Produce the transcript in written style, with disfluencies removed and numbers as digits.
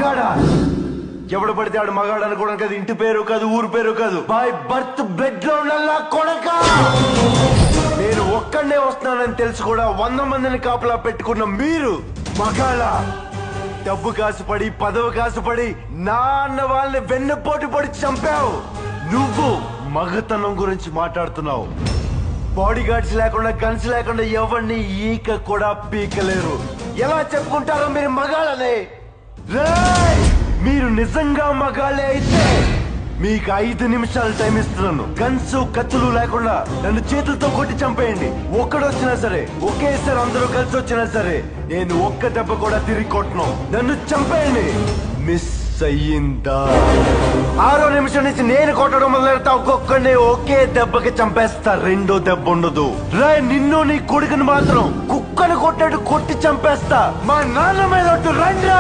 మగాడా? ఎవడు పడితే ఆడు మగాడు అనుకోవడం కాదు, ఇంటి పేరు కాదు, ఊరు పేరు కాదు, బై బర్త్ బెడ్ లో ఉండాలా కొడక. నేను ఒక్కడే వస్తున్నానని తెలుసు కూడా 100 మందిని కాపలా పెట్టుకున్న మీరు మగాళ్ళ? డబ్బు కాసుపడి, పదవి కాసుపడి నా అన్న వాళ్ళని వెన్నుపోటు పడి చంపావు. నువ్వు మగతనం గురించి మాట్లాడుతున్నావు. బాడీ గార్డ్స్ లేకుండా, గన్స్ లేకుండా ఎవరిని ఈక కూడా పీకలేరు. ఎలా చెప్పుకుంటారో మీరు మగాళ్ళని? రేయ్, మీరు నిజంగా మగాళ్ళే అయితే మీకు 5 నిమిషాలు టైం ఇస్తున్నాను. గన్స్ కత్తులు లేకుండా నన్ను చేతులతో కొట్టి చంపేయండి. ఒక్కడొచ్చినా సరే, ఒకేసారి అందరూ కలిసి వచ్చినా సరే, నేను ఒక్క దెబ్బ కూడా తిరిగి కొట్టను. నన్ను చంపేయండి. మిస్ అయ్యిందా? 6వ నిమిషం నుంచి నేను కొట్టడం మొదలెడతా. ఒక్కొక్కడిని ఒకే దెబ్బకి చంపేస్తా. రెండో దెబ్బ ఉండదు. రాయ్, నిన్ను నీ కొడుకుని మాత్రం కుక్కను కొట్టాడు కొట్టి చంపేస్తా. మా నాన్న మీద రండి.